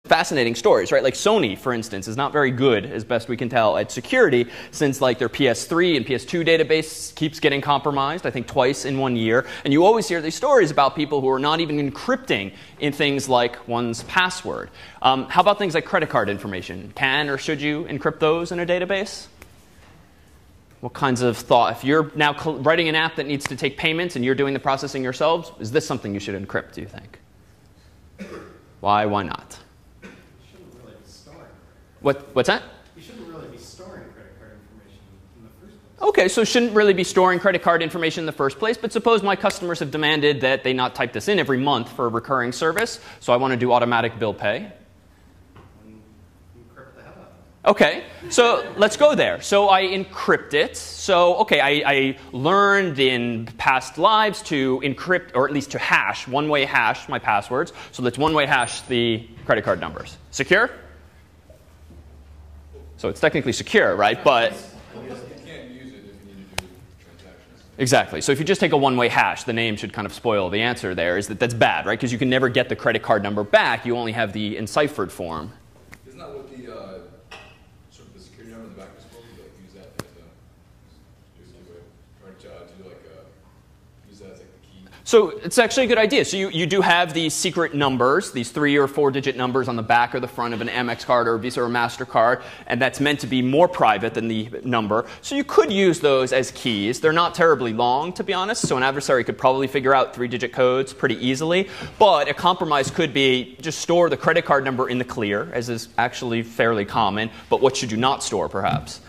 fascinating stories, right? Like Sony, for instance, is not very good, as best we can tell, at security, since like their PS3 and PS2 database keeps getting compromised, I think twice in 1 year. And you always hear these stories about people who are not even encrypting in things like one's password. How about things like credit card information? Can or should you encrypt those in a database? What kinds of thought? If you're now writing an app that needs to take payments and you're doing the processing yourselves, is this something you should encrypt, do you think? Why not? What's that? You shouldn't really be storing credit card information in the first place. OK, so shouldn't really be storing credit card information in the first place. But suppose my customers have demanded that they not type this in every month for a recurring service. So I want to do automatic bill pay. Encrypt the hell out of it. OK, so let's go there. So I encrypt it. So OK, I learned in past lives to encrypt, or at least to hash, one-way hash my passwords. So let's one-way hash the credit card numbers. Secure? So it's technically secure, right? But you can't use it if you need to do transactions. exactly. So if you just take a one-way hash, the name should kind of spoil the answer there, is that that's bad, right? Because you can never get the credit card number back. You only have the enciphered form. Isn't that what the sort of the security number in the back is supposed to like use that as a use that as like the key? So it's actually a good idea. So you do have these secret numbers, these 3 or 4 digit numbers on the back or the front of an Amex card or a Visa or MasterCard, and that's meant to be more private than the number. So you could use those as keys. They're not terribly long, to be honest, so an adversary could probably figure out 3-digit codes pretty easily. But a compromise could be just store the credit card number in the clear, as is actually fairly common. But what should you not store, perhaps?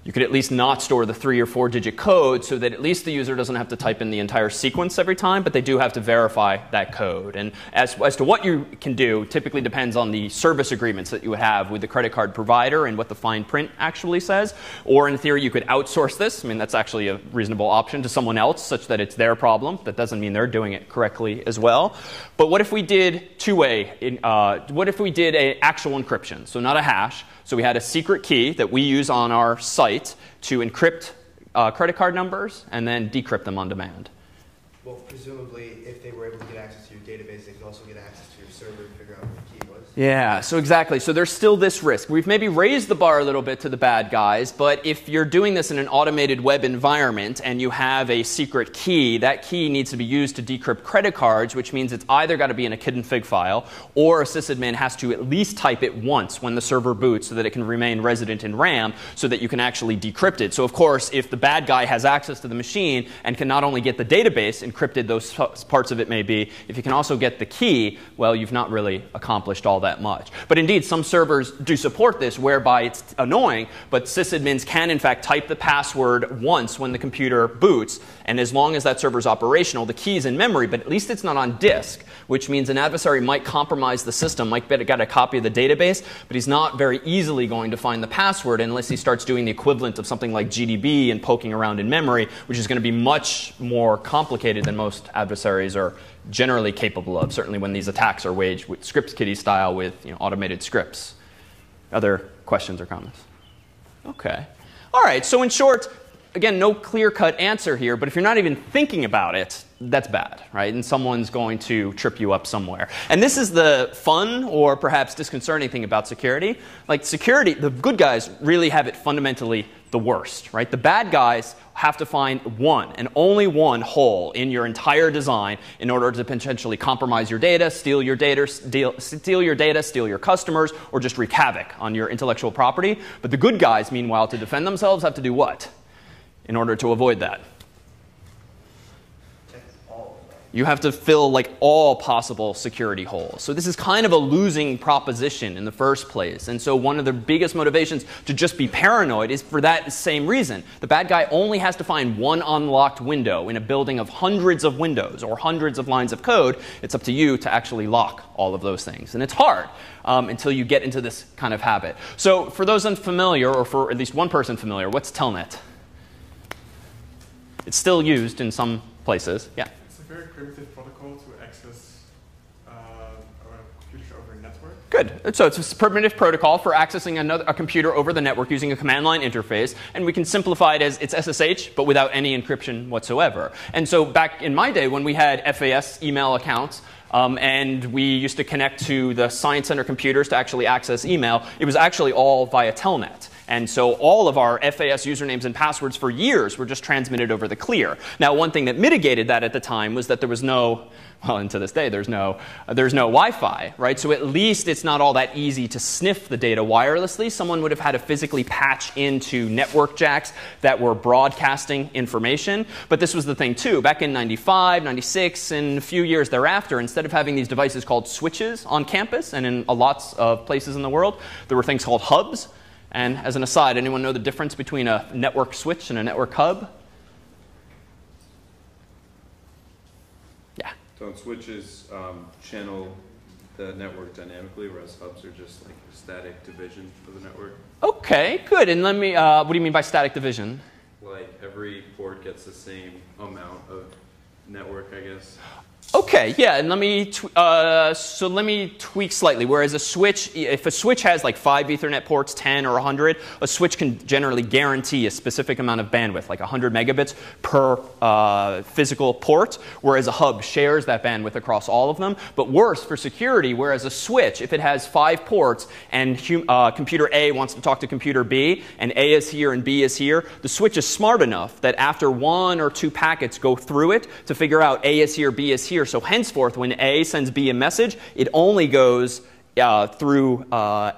You could at least not store the 3 or 4-digit code so that at least the user doesn't have to type in the entire sequence every time, but they do have to verify that code. And as to what you can do typically depends on the service agreements that you would have with the credit card provider and what the fine print actually says. Or in theory, you could outsource this. I mean, that's actually a reasonable option to someone else such that it's their problem. That doesn't mean they're doing it correctly as well. But what if we did two-way? What if we did an actual encryption? So not a hash. So we had a secret key that we use on our site to encrypt credit card numbers and then decrypt them on demand. Well, presumably, if they were able to get access to your database, they could also get access to your server and figure out what the key was. Yeah, so exactly. So there's still this risk. We've maybe raised the bar a little bit to the bad guys, but if you're doing this in an automated web environment and you have a secret key, that key needs to be used to decrypt credit cards, which means it's either got to be in a kid and fig file, or a sysadmin has to at least type it once when the server boots so that it can remain resident in RAM so that you can actually decrypt it. So of course, if the bad guy has access to the machine and can not only get the database encrypted, those parts of it may be, if you can also get the key, well, you've not really accomplished all that much. But indeed, some servers do support this, whereby it's annoying, but sysadmins can in fact type the password once when the computer boots, and as long as that server is operational, the key is in memory, but at least it's not on disk, which means an adversary might compromise the system, might get a copy of the database, but he's not very easily going to find the password unless he starts doing the equivalent of something like GDB and poking around in memory, which is going to be much more complicated than most adversaries are generally capable of, certainly when these attacks are waged with script kiddie style with automated scripts. Other questions or comments? OK. All right, so in short, again, no clear-cut answer here, but if you're not even thinking about it, that's bad, right? And someone's going to trip you up somewhere. And this is the fun or perhaps disconcerting thing about security. Like security, the good guys really have it fundamentally the worst, right? The bad guys have to find one and only one hole in your entire design in order to potentially compromise your data, steal your customers, or just wreak havoc on your intellectual property. But the good guys, meanwhile, to defend themselves have to do what in order to avoid that? You have to fill like all possible security holes. So this is kind of a losing proposition in the first place. And so one of the biggest motivations to just be paranoid is for that same reason. The bad guy only has to find one unlocked window in a building of hundreds of windows or hundreds of lines of code. It's up to you to actually lock all of those things. And it's hard until you get into this kind of habit. So for those unfamiliar, or for at least one person familiar, what's Telnet? It's still used in some places. Yeah. It's a very primitive protocol to access a computer over a network. Good. So it's a primitive protocol for accessing a computer over the network using a command line interface. And we can simplify it as it's SSH, but without any encryption whatsoever. And so back in my day when we had FAS email accounts, and we used to connect to the Science Center computers to actually access email. It was actually all via Telnet. And so all of our FAS usernames and passwords for years were just transmitted over the clear. Now, one thing that mitigated that at the time was that there was no, well, and to this day, there's no Wi-Fi, right? So at least it's not all that easy to sniff the data wirelessly. Someone would have had to physically patch into network jacks that were broadcasting information. But this was the thing, too. Back in 95, 96, and a few years thereafter, instead of having these devices called switches on campus and in lots of places in the world, there were things called hubs. And as an aside, anyone know the difference between a network switch and a network hub? Yeah. Don't switches channel the network dynamically, whereas hubs are just like a static division of the network? OK, good. And let me, what do you mean by static division? Like every port gets the same amount of network, I guess. OK, yeah, and let me tweak slightly. Whereas a switch, if a switch has like 5 Ethernet ports, 10 or 100, a switch can generally guarantee a specific amount of bandwidth, like 100 megabits per physical port, whereas a hub shares that bandwidth across all of them. But worse, for security, whereas a switch, if it has 5 ports and computer A wants to talk to computer B, and A is here and B is here, the switch is smart enough that after 1 or 2 packets go through it to figure out A is here, B is here. So henceforth, when A sends B a message, it only goes through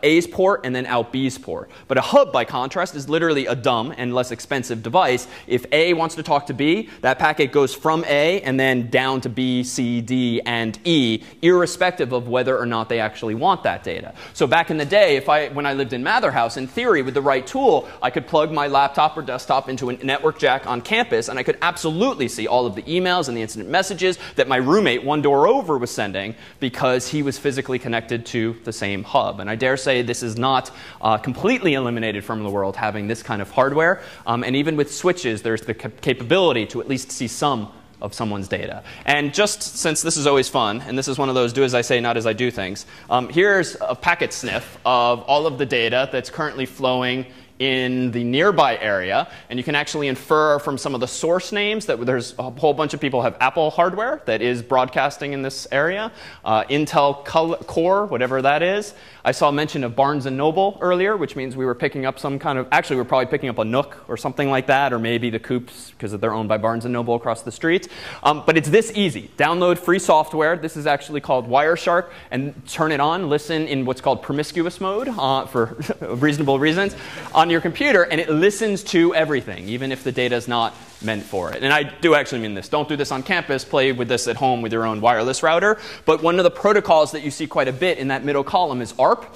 A's port and then out B's port. But a hub, by contrast, is literally a dumb and less expensive device. If A wants to talk to B, that packet goes from A and then down to B, C, D, and E, irrespective of whether or not they actually want that data. So back in the day, when I lived in Mather House, in theory, with the right tool, I could plug my laptop or desktop into a network jack on campus, and I could absolutely see all of the emails and the instant messages that my roommate one door over was sending because he was physically connected to the same hub. And I dare say this is not completely eliminated from the world, having this kind of hardware. And even with switches, there's the capability to at least see some of someone's data. And just since this is always fun, and this is one of those do as I say, not as I do things, here's a packet sniff of all of the data that's currently flowing in the nearby area, and you can actually infer from some of the source names that there's a whole bunch of people have Apple hardware that is broadcasting in this area. Intel Core, whatever that is. I saw mention of Barnes & Noble earlier, which means we were picking up some kind of, actually we're probably picking up a Nook or something like that, or maybe the Coops, because they're owned by Barnes & Noble across the street. But it's this easy. Download free software. This is actually called Wireshark, and turn it on, listen in what's called promiscuous mode for reasonable reasons on your computer, and it listens to everything, even if the data is not meant for it. And I do actually mean this. Don't do this on campus. Play with this at home with your own wireless router. But one of the protocols that you see quite a bit in that middle column is ARP.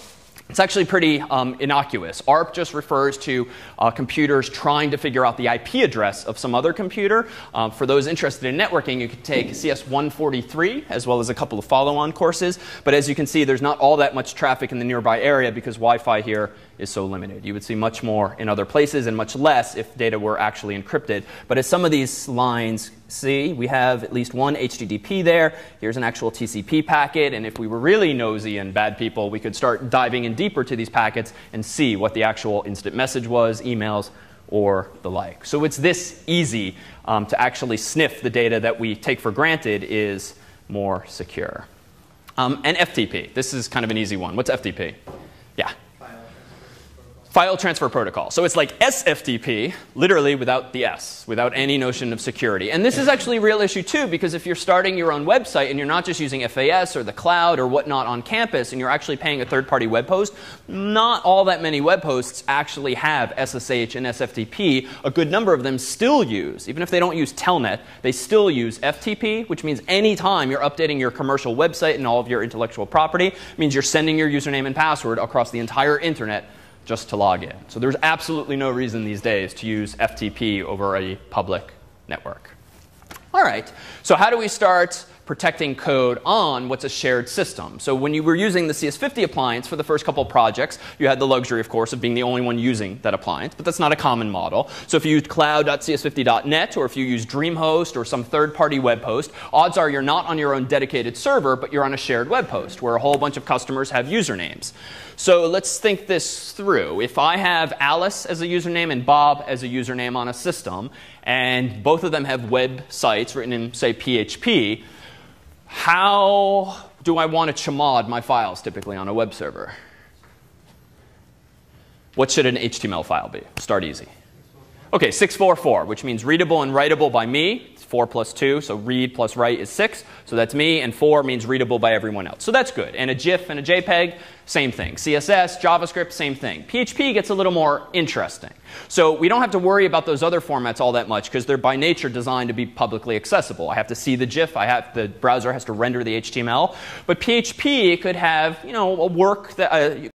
It's actually pretty innocuous. ARP just refers to computers trying to figure out the IP address of some other computer. For those interested in networking, you could take CS143 as well as a couple of follow-on courses. But as you can see, there's not all that much traffic in the nearby area because Wi-Fi here is so limited. You would see much more in other places and much less if data were actually encrypted. But as some of these lines see, we have at least one HTTP there. Here's an actual TCP packet. And if we were really nosy and bad people, we could start diving in deeper to these packets and see what the actual instant message was, emails, or the like. So it's this easy to actually sniff the data that we take for granted is more secure. And FTP. This is kind of an easy one. What's FTP? Yeah. File transfer protocol. So it's like SFTP, literally without the S, without any notion of security. And this is actually a real issue too, because if you're starting your own website and you're not just using FAS or the cloud or whatnot on campus, and you're actually paying a third-party web host, not all that many web hosts actually have SSH and SFTP. A good number of them still use, even if they don't use Telnet, they still use FTP, which means any time you're updating your commercial website and all of your intellectual property, it means you're sending your username and password across the entire internet just to log in. So there's absolutely no reason these days to use FTP over a public network. All right, so how do we start protecting code on what's a shared system? So when you were using the CS50 appliance for the first couple of projects, you had the luxury, of course, of being the only one using that appliance, but that's not a common model. So if you used cloud.cs50.net, or if you use DreamHost or some third-party web host, odds are you're not on your own dedicated server, but you're on a shared web host where a whole bunch of customers have usernames. So let's think this through. If I have Alice as a username and Bob as a username on a system, and both of them have websites written in, say, PHP, How do I want to chmod my files typically on a web server? What should an HTML file be? Start easy. OK, 644, which means readable and writable by me. It's 4 plus 2, so read plus write is 6. So that's me, and 4 means readable by everyone else. So that's good. And a GIF and a JPEG, same thing. CSS, JavaScript, same thing. PHP gets a little more interesting. So we don't have to worry about those other formats all that much because they're by nature designed to be publicly accessible. I have to see the GIF. The browser has to render the HTML. But PHP could have, a work that